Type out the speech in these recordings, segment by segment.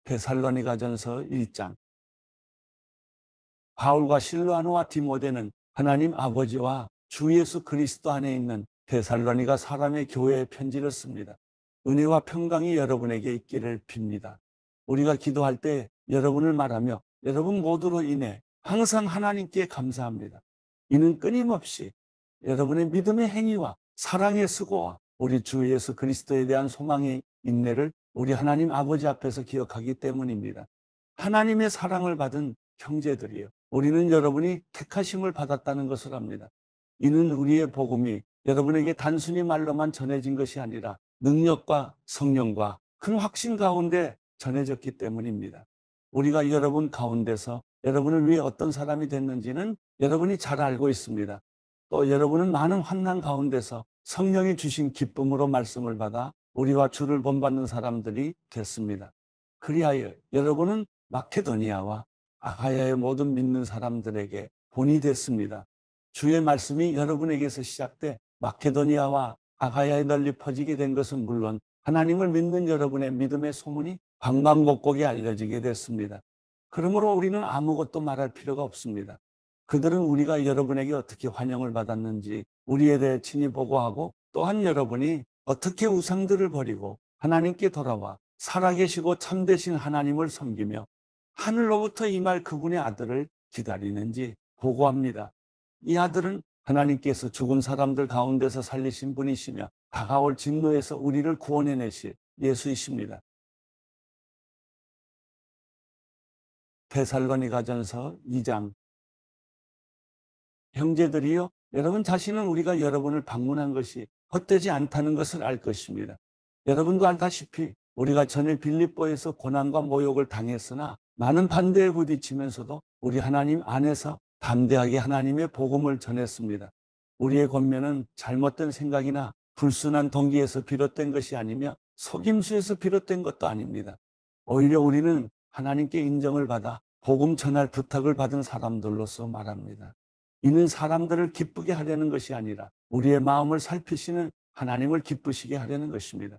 데살로니가전서 1장. 바울과 실라노와 디모데는 하나님 아버지와 주 예수 그리스도 안에 있는 데살로니가 사람의 교회에 편지를 씁니다. 은혜와 평강이 여러분에게 있기를 빕니다. 우리가 기도할 때 여러분을 말하며 여러분 모두로 인해 항상 하나님께 감사합니다. 이는 끊임없이 여러분의 믿음의 행위와 사랑의 수고와 우리 주 예수 그리스도에 대한 소망의 인내를 우리 하나님 아버지 앞에서 기억하기 때문입니다. 하나님의 사랑을 받은 형제들이요, 우리는 여러분이 택하심을 받았다는 것을 압니다. 이는 우리의 복음이 여러분에게 단순히 말로만 전해진 것이 아니라 능력과 성령과 큰 확신 가운데 전해졌기 때문입니다. 우리가 여러분 가운데서 여러분을 위해 어떤 사람이 됐는지는 여러분이 잘 알고 있습니다. 또 여러분은 많은 환난 가운데서 성령이 주신 기쁨으로 말씀을 받아 우리와 주를 본받는 사람들이 됐습니다. 그리하여 여러분은 마케도니아와 아가야의 모든 믿는 사람들에게 본이 됐습니다. 주의 말씀이 여러분에게서 시작돼 마케도니아와 아가야에 널리 퍼지게 된 것은 물론 하나님을 믿는 여러분의 믿음의 소문이 방방곡곡에 알려지게 됐습니다. 그러므로 우리는 아무것도 말할 필요가 없습니다. 그들은 우리가 여러분에게 어떻게 환영을 받았는지 우리에 대해 친히 보고하고, 또한 여러분이 어떻게 우상들을 버리고 하나님께 돌아와 살아계시고 참되신 하나님을 섬기며 하늘로부터 임할 그분의 아들을 기다리는지 보고합니다. 이 아들은 하나님께서 죽은 사람들 가운데서 살리신 분이시며 다가올 진노에서 우리를 구원해내실 예수이십니다. 데살로니가전서 2장. 형제들이요, 여러분 자신은 우리가 여러분을 방문한 것이 헛되지 않다는 것을 알 것입니다. 여러분도 알다시피 우리가 전에 빌립보에서 고난과 모욕을 당했으나 많은 반대에 부딪히면서도 우리 하나님 안에서 담대하게 하나님의 복음을 전했습니다. 우리의 권면은 잘못된 생각이나 불순한 동기에서 비롯된 것이 아니며 속임수에서 비롯된 것도 아닙니다. 오히려 우리는 하나님께 인정을 받아 복음 전할 부탁을 받은 사람들로서 말합니다. 이는 사람들을 기쁘게 하려는 것이 아니라 우리의 마음을 살피시는 하나님을 기쁘시게 하려는 것입니다.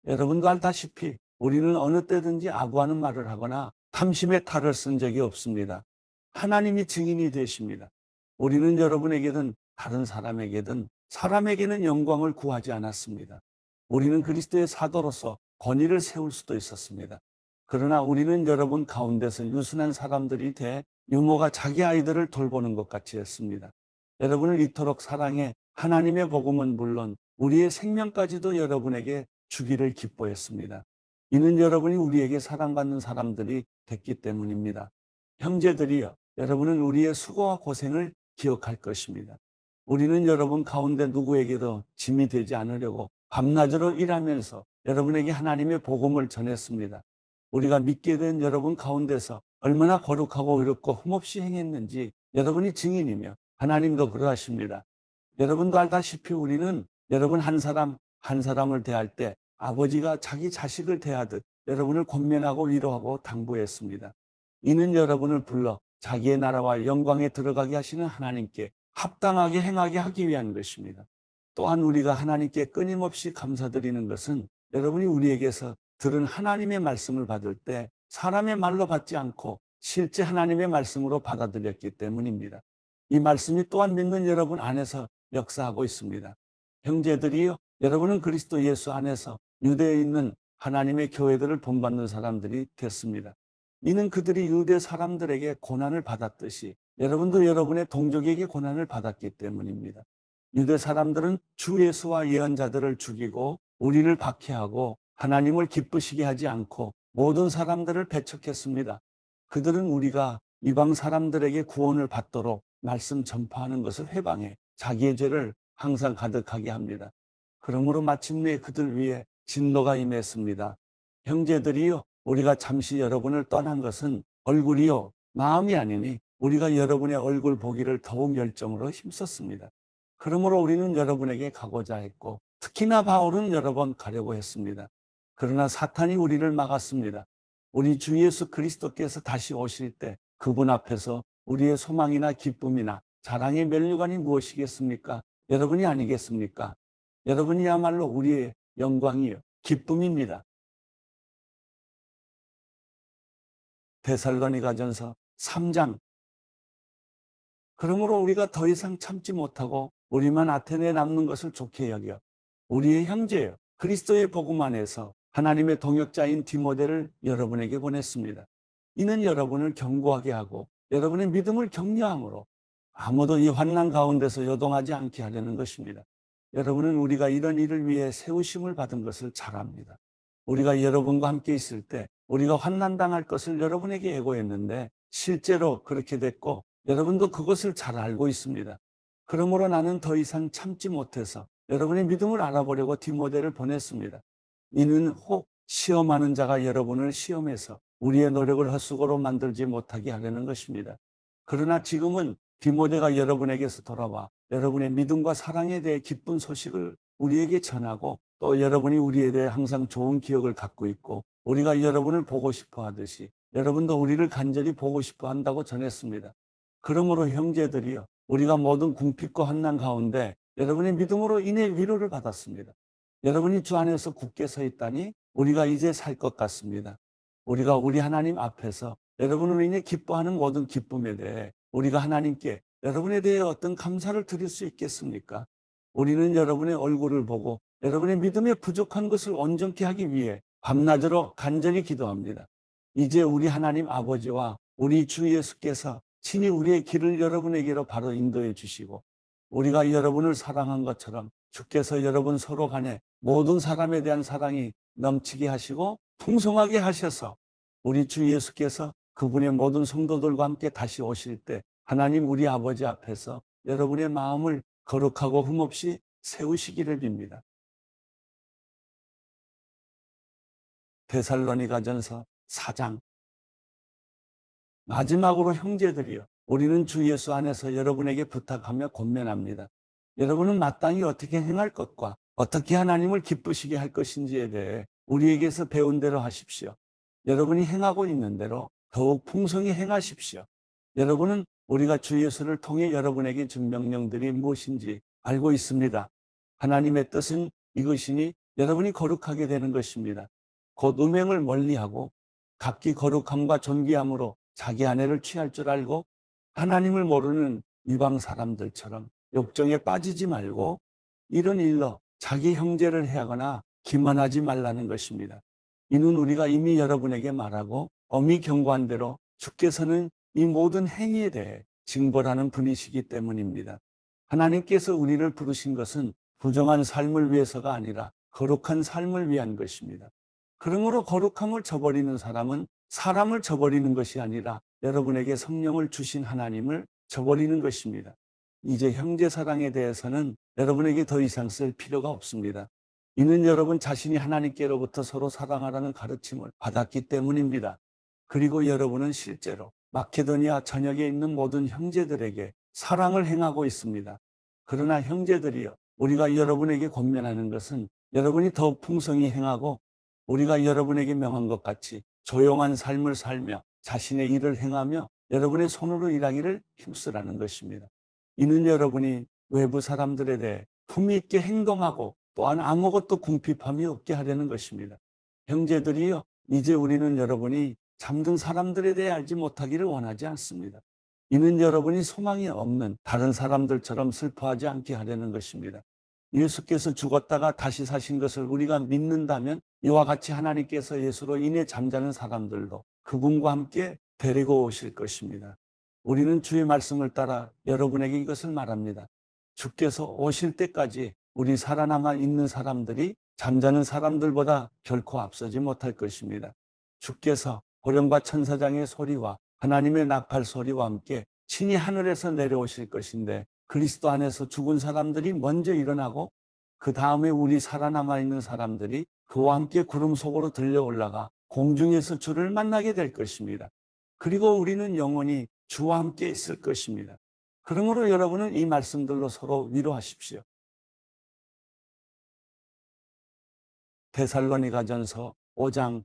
여러분도 알다시피 우리는 어느 때든지 아부하는 말을 하거나 탐심의 탈을 쓴 적이 없습니다. 하나님이 증인이 되십니다. 우리는 여러분에게든 다른 사람에게든 사람에게는 영광을 구하지 않았습니다. 우리는 그리스도의 사도로서 권위를 세울 수도 있었습니다. 그러나 우리는 여러분 가운데서 유순한 사람들이 돼 유모가 자기 아이들을 돌보는 것 같이 했습니다. 여러분을 이토록 사랑해 하나님의 복음은 물론 우리의 생명까지도 여러분에게 주기를 기뻐했습니다. 이는 여러분이 우리에게 사랑받는 사람들이 됐기 때문입니다. 형제들이여, 여러분은 우리의 수고와 고생을 기억할 것입니다. 우리는 여러분 가운데 누구에게도 짐이 되지 않으려고 밤낮으로 일하면서 여러분에게 하나님의 복음을 전했습니다. 우리가 믿게 된 여러분 가운데서 얼마나 거룩하고 의롭고 흠없이 행했는지 여러분이 증인이며 하나님도 그러하십니다. 여러분도 알다시피 우리는 여러분 한 사람 한 사람을 대할 때 아버지가 자기 자식을 대하듯 여러분을 권면하고 위로하고 당부했습니다. 이는 여러분을 불러 자기의 나라와 영광에 들어가게 하시는 하나님께 합당하게 행하게 하기 위한 것입니다. 또한 우리가 하나님께 끊임없이 감사드리는 것은 여러분이 우리에게서 들은 하나님의 말씀을 받을 때 사람의 말로 받지 않고 실제 하나님의 말씀으로 받아들였기 때문입니다. 이 말씀이 또한 믿는 여러분 안에서 역사하고 있습니다. 형제들이요, 여러분은 그리스도 예수 안에서 유대에 있는 하나님의 교회들을 본받는 사람들이 됐습니다. 이는 그들이 유대 사람들에게 고난을 받았듯이 여러분도 여러분의 동족에게 고난을 받았기 때문입니다. 유대 사람들은 주 예수와 예언자들을 죽이고 우리를 박해하고 하나님을 기쁘시게 하지 않고 모든 사람들을 배척했습니다. 그들은 우리가 이방 사람들에게 구원을 받도록 말씀 전파하는 것을 회방해 자기의 죄를 항상 가득하게 합니다. 그러므로 마침내 그들 위에 진노가 임했습니다. 형제들이요, 우리가 잠시 여러분을 떠난 것은 얼굴이요 마음이 아니니 우리가 여러분의 얼굴 보기를 더욱 열정으로 힘썼습니다. 그러므로 우리는 여러분에게 가고자 했고 특히나 바울은 여러 번 가려고 했습니다. 그러나 사탄이 우리를 막았습니다. 우리 주 예수 그리스도께서 다시 오실 때 그분 앞에서 우리의 소망이나 기쁨이나 자랑의 면류관이 무엇이겠습니까? 여러분이 아니겠습니까? 여러분이야말로 우리의 영광이요 기쁨입니다. 데살로니가전서 3장. 그러므로 우리가 더 이상 참지 못하고 우리만 아테네에 남는 것을 좋게 여겨 우리의 형제여 그리스도의 복음 안에서 하나님의 동역자인 디모데를 여러분에게 보냈습니다. 이는 여러분을 견고하게 하고 여러분의 믿음을 격려함으로 아무도 이 환난 가운데서 요동하지 않게 하려는 것입니다. 여러분은 우리가 이런 일을 위해 세우심을 받은 것을 잘 압니다. 우리가 여러분과 함께 있을 때 우리가 환난당할 것을 여러분에게 예고했는데 실제로 그렇게 됐고 여러분도 그것을 잘 알고 있습니다. 그러므로 나는 더 이상 참지 못해서 여러분의 믿음을 알아보려고 디모데를 보냈습니다. 이는 혹 시험하는 자가 여러분을 시험해서 우리의 노력을 헛수고로 만들지 못하게 하려는 것입니다. 그러나 지금은 디모데가 여러분에게서 돌아와 여러분의 믿음과 사랑에 대해 기쁜 소식을 우리에게 전하고 또 여러분이 우리에 대해 항상 좋은 기억을 갖고 있고 우리가 여러분을 보고 싶어 하듯이 여러분도 우리를 간절히 보고 싶어 한다고 전했습니다. 그러므로 형제들이여 우리가 모든 궁핍과 환난 가운데 여러분의 믿음으로 인해 위로를 받았습니다. 여러분이 주 안에서 굳게 서 있다니 우리가 이제 살 것 같습니다. 우리가 우리 하나님 앞에서 여러분으로 인해 기뻐하는 모든 기쁨에 대해 우리가 하나님께 여러분에 대해 어떤 감사를 드릴 수 있겠습니까? 우리는 여러분의 얼굴을 보고 여러분의 믿음에 부족한 것을 온전케 하기 위해 밤낮으로 간절히 기도합니다. 이제 우리 하나님 아버지와 우리 주 예수께서 친히 우리의 길을 여러분에게로 바로 인도해 주시고 우리가 여러분을 사랑한 것처럼 주께서 여러분 서로 간에 모든 사람에 대한 사랑이 넘치게 하시고 풍성하게 하셔서 우리 주 예수께서 그분의 모든 성도들과 함께 다시 오실 때 하나님 우리 아버지 앞에서 여러분의 마음을 거룩하고 흠없이 세우시기를 빕니다. 데살로니가전서 4장. 마지막으로 형제들이여 우리는 주 예수 안에서 여러분에게 부탁하며 권면합니다. 여러분은 마땅히 어떻게 행할 것과 어떻게 하나님을 기쁘시게 할 것인지에 대해 우리에게서 배운 대로 하십시오. 여러분이 행하고 있는 대로 더욱 풍성히 행하십시오. 여러분은 우리가 주 예수를 통해 여러분에게 준 명령들이 무엇인지 알고 있습니다. 하나님의 뜻은 이것이니 여러분이 거룩하게 되는 것입니다. 곧 음행을 멀리하고 각기 거룩함과 존귀함으로 자기 아내를 취할 줄 알고 하나님을 모르는 이방 사람들처럼 욕정에 빠지지 말고 이런 일로 자기 형제를 해하거나 기만하지 말라는 것입니다. 이는 우리가 이미 여러분에게 말하고 엄히 경고한 대로 주께서는 이 모든 행위에 대해 징벌하는 분이시기 때문입니다. 하나님께서 우리를 부르신 것은 부정한 삶을 위해서가 아니라 거룩한 삶을 위한 것입니다. 그러므로 거룩함을 저버리는 사람은 사람을 저버리는 것이 아니라 여러분에게 성령을 주신 하나님을 저버리는 것입니다. 이제 형제 사랑에 대해서는 여러분에게 더 이상 쓸 필요가 없습니다. 이는 여러분 자신이 하나님께로부터 서로 사랑하라는 가르침을 받았기 때문입니다. 그리고 여러분은 실제로 마케도니아 전역에 있는 모든 형제들에게 사랑을 행하고 있습니다. 그러나 형제들이여 우리가 여러분에게 권면하는 것은 여러분이 더욱 풍성히 행하고 우리가 여러분에게 명한 것 같이 조용한 삶을 살며 자신의 일을 행하며 여러분의 손으로 일하기를 힘쓰라는 것입니다. 이는 여러분이 외부 사람들에 대해 품위 있게 행동하고 또한 아무것도 궁핍함이 없게 하려는 것입니다. 형제들이여 이제 우리는 여러분이 잠든 사람들에 대해 알지 못하기를 원하지 않습니다. 이는 여러분이 소망이 없는 다른 사람들처럼 슬퍼하지 않게 하려는 것입니다. 예수께서 죽었다가 다시 사신 것을 우리가 믿는다면 이와 같이 하나님께서 예수로 인해 잠자는 사람들도 그분과 함께 데리고 오실 것입니다. 우리는 주의 말씀을 따라 여러분에게 이것을 말합니다. 주께서 오실 때까지 우리 살아남아 있는 사람들이 잠자는 사람들보다 결코 앞서지 못할 것입니다. 주께서 호령과 천사장의 소리와 하나님의 나팔 소리와 함께 친히 하늘에서 내려오실 것인데 그리스도 안에서 죽은 사람들이 먼저 일어나고 그 다음에 우리 살아남아 있는 사람들이 그와 함께 구름 속으로 들려 올라가 공중에서 주를 만나게 될 것입니다. 그리고 우리는 영원히 주와 함께 있을 것입니다. 그러므로 여러분은 이 말씀들로 서로 위로하십시오. 데살로니가전서 5장.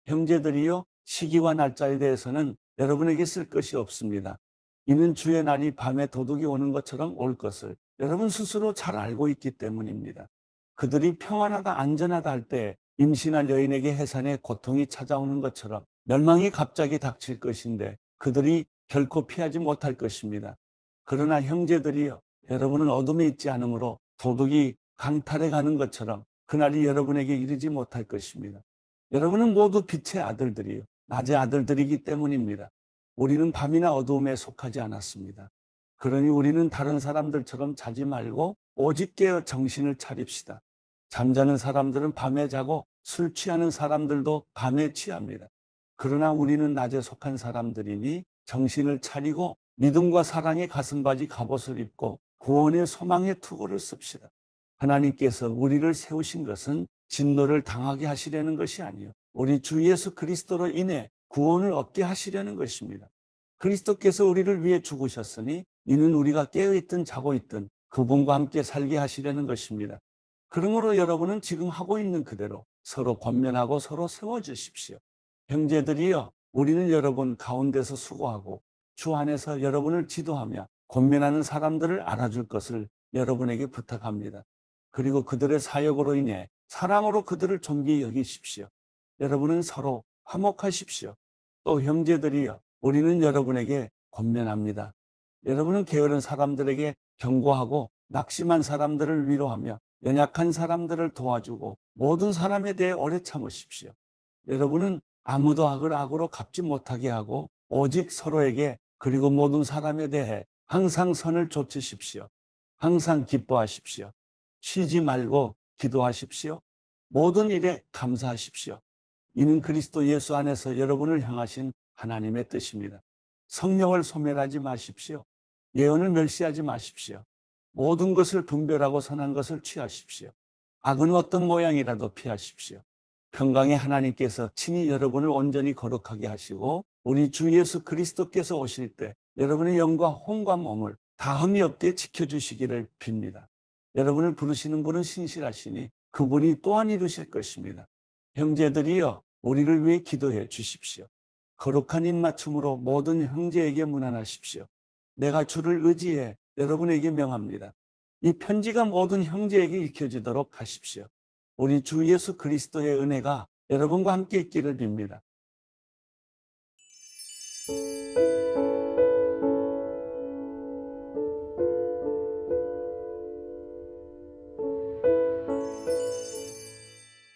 형제들이여 시기와 날짜에 대해서는 여러분에게 쓸 것이 없습니다. 이는 주의 날이 밤에 도둑이 오는 것처럼 올 것을 여러분 스스로 잘 알고 있기 때문입니다. 그들이 평안하다 안전하다 할 때 임신한 여인에게 해산의 고통이 찾아오는 것처럼 멸망이 갑자기 닥칠 것인데 그들이 결코 피하지 못할 것입니다. 그러나 형제들이여, 여러분은 어둠에 있지 않으므로 도둑이 강탈해 가는 것처럼 그날이 여러분에게 이르지 못할 것입니다. 여러분은 모두 빛의 아들들이요, 낮의 아들들이기 때문입니다. 우리는 밤이나 어두움에 속하지 않았습니다. 그러니 우리는 다른 사람들처럼 자지 말고 오직 깨어 정신을 차립시다. 잠자는 사람들은 밤에 자고 술 취하는 사람들도 밤에 취합니다. 그러나 우리는 낮에 속한 사람들이니 정신을 차리고 믿음과 사랑의 가슴바지 갑옷을 입고 구원의 소망의 투구를 씁시다. 하나님께서 우리를 세우신 것은 진노를 당하게 하시려는 것이 아니요, 우리 주 예수 그리스도로 인해 구원을 얻게 하시려는 것입니다. 그리스도께서 우리를 위해 죽으셨으니 이는 우리가 깨어있든 자고 있든 그분과 함께 살게 하시려는 것입니다. 그러므로 여러분은 지금 하고 있는 그대로 서로 권면하고 서로 세워주십시오. 형제들이여, 우리는 여러분 가운데서 수고하고 주 안에서 여러분을 지도하며 권면하는 사람들을 알아줄 것을 여러분에게 부탁합니다. 그리고 그들의 사역으로 인해 사랑으로 그들을 존귀히 여기십시오. 여러분은 서로 화목하십시오. 또 형제들이여, 우리는 여러분에게 권면합니다. 여러분은 게으른 사람들에게 경고하고 낙심한 사람들을 위로하며 연약한 사람들을 도와주고 모든 사람에 대해 오래 참으십시오. 여러분은 아무도 악을 악으로 갚지 못하게 하고 오직 서로에게 그리고 모든 사람에 대해 항상 선을 좇으십시오. 항상 기뻐하십시오. 쉬지 말고 기도하십시오. 모든 일에 감사하십시오. 이는 그리스도 예수 안에서 여러분을 향하신 하나님의 뜻입니다. 성령을 소멸하지 마십시오. 예언을 멸시하지 마십시오. 모든 것을 분별하고 선한 것을 취하십시오. 악은 어떤 모양이라도 피하십시오. 평강의 하나님께서 친히 여러분을 온전히 거룩하게 하시고 우리 주 예수 그리스도께서 오실 때 여러분의 영과 혼과 몸을 다함이 없게 지켜주시기를 빕니다. 여러분을 부르시는 분은 신실하시니 그분이 또한 이루실 것입니다. 형제들이여, 우리를 위해 기도해 주십시오. 거룩한 입맞춤으로 모든 형제에게 문안하십시오. 내가 주를 의지해 여러분에게 명합니다. 이 편지가 모든 형제에게 읽혀지도록 하십시오. 우리 주 예수 그리스도의 은혜가 여러분과 함께 있기를 빕니다.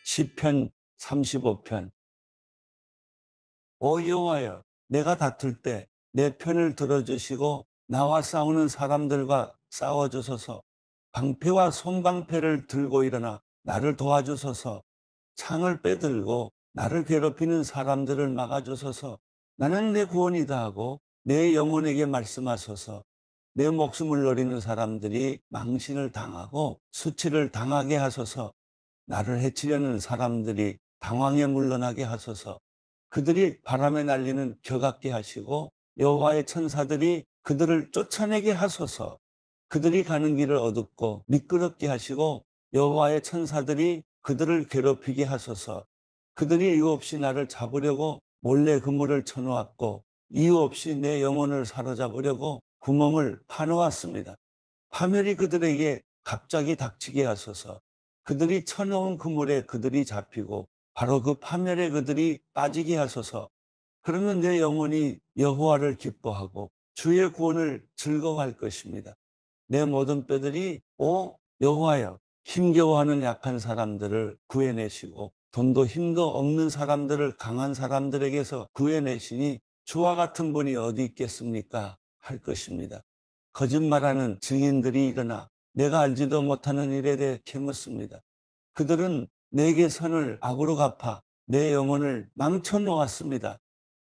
시편 35편. 오 여호와여, 내가 다툴 때 내 편을 들어주시고 나와 싸우는 사람들과 싸워주소서. 방패와 손방패를 들고 일어나 나를 도와주소서. 창을 빼들고 나를 괴롭히는 사람들을 막아주소서. 나는 내 구원이다 하고 내 영혼에게 말씀하소서. 내 목숨을 노리는 사람들이 망신을 당하고 수치를 당하게 하소서. 나를 해치려는 사람들이 당황에 물러나게 하소서. 그들이 바람에 날리는 겨 같게 하시고 여호와의 천사들이 그들을 쫓아내게 하소서. 그들이 가는 길을 어둡고 미끄럽게 하시고 여호와의 천사들이 그들을 괴롭히게 하소서. 그들이 이유 없이 나를 잡으려고 몰래 그물을 쳐놓았고 이유 없이 내 영혼을 사로잡으려고 구멍을 파놓았습니다. 파멸이 그들에게 갑자기 닥치게 하소서. 그들이 쳐놓은 그물에 그들이 잡히고 바로 그 파멸에 그들이 빠지게 하소서. 그러면 내 영혼이 여호와를 기뻐하고 주의 구원을 즐거워할 것입니다. 내 모든 뼈들이 오 여호와여, 힘겨워하는 약한 사람들을 구해내시고 돈도 힘도 없는 사람들을 강한 사람들에게서 구해내시니 주와 같은 분이 어디 있겠습니까? 할 것입니다. 거짓말하는 증인들이 일어나 내가 알지도 못하는 일에 대해 캐묻습니다. 그들은 내게 선을 악으로 갚아 내 영혼을 망쳐 놓았습니다.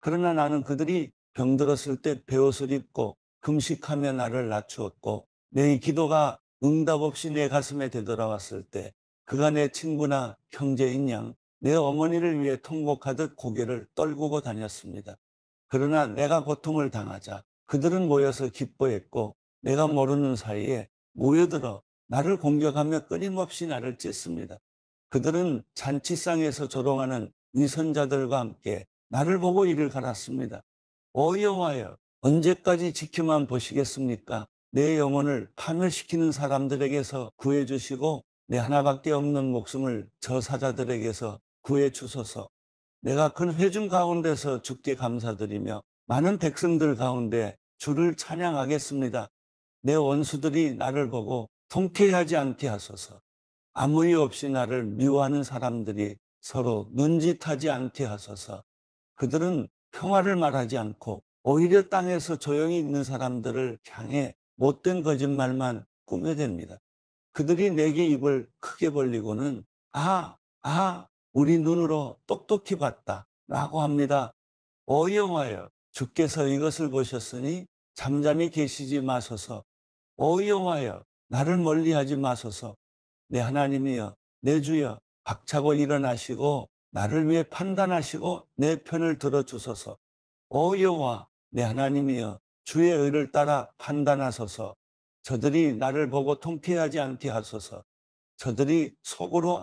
그러나 나는 그들이 병들었을 때 베옷을 입고 금식하며 나를 낮추었고 내 기도가 응답 없이 내 가슴에 되돌아왔을 때 그가 내 친구나 형제인 양 내 어머니를 위해 통곡하듯 고개를 떨구고 다녔습니다. 그러나 내가 고통을 당하자 그들은 모여서 기뻐했고 내가 모르는 사이에 모여들어 나를 공격하며 끊임없이 나를 찢습니다. 그들은 잔치상에서 조롱하는 위선자들과 함께 나를 보고 이를 갈았습니다. 오 여호와여, 언제까지 지켜만 보시겠습니까? 내 영혼을 파멸시키는 사람들에게서 구해주시고 내 하나밖에 없는 목숨을 저 사자들에게서 구해주소서. 내가 큰 회중 가운데서 주께 감사드리며 많은 백성들 가운데 주를 찬양하겠습니다. 내 원수들이 나를 보고 통쾌하지 않게 하소서. 아무 이유 없이 나를 미워하는 사람들이 서로 눈짓하지 않게 하소서. 그들은 평화를 말하지 않고 오히려 땅에서 조용히 있는 사람들을 향해 못된 거짓말만 꾸며댑니다. 그들이 내게 입을 크게 벌리고는 우리 눈으로 똑똑히 봤다 라고 합니다. 오 여호와여, 주께서 이것을 보셨으니 잠잠히 계시지 마소서. 오 여호와여, 나를 멀리하지 마소서. 내 하나님이여, 내 주여, 박차고 일어나시고 나를 위해 판단하시고 내 편을 들어주소서. 오 여호와, 내 하나님이여, 주의 의를 따라 판단하소서. 저들이 나를 보고 통쾌하지 않게 하소서. 저들이 속으로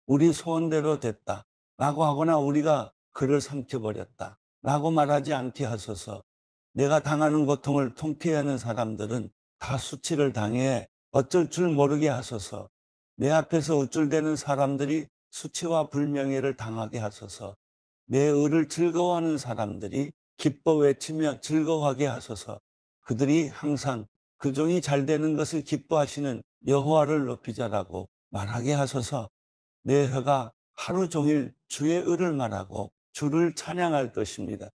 우리 소원대로 됐다 라고 하거나 우리가 그를 삼켜버렸다 라고 말하지 않게 하소서. 내가 당하는 고통을 통쾌해하는 사람들은 다 수치를 당해 어쩔 줄 모르게 하소서. 내 앞에서 우쭐대는 사람들이 수치와 불명예를 당하게 하소서. 내 의를 즐거워하는 사람들이 기뻐 외치며 즐거워하게 하소서. 그들이 항상 그 종이 잘 되는 것을 기뻐하시는 여호와를 높이자라고 말하게 하소서. 내 혀가 하루 종일 주의 의를 말하고 주를 찬양할 것입니다.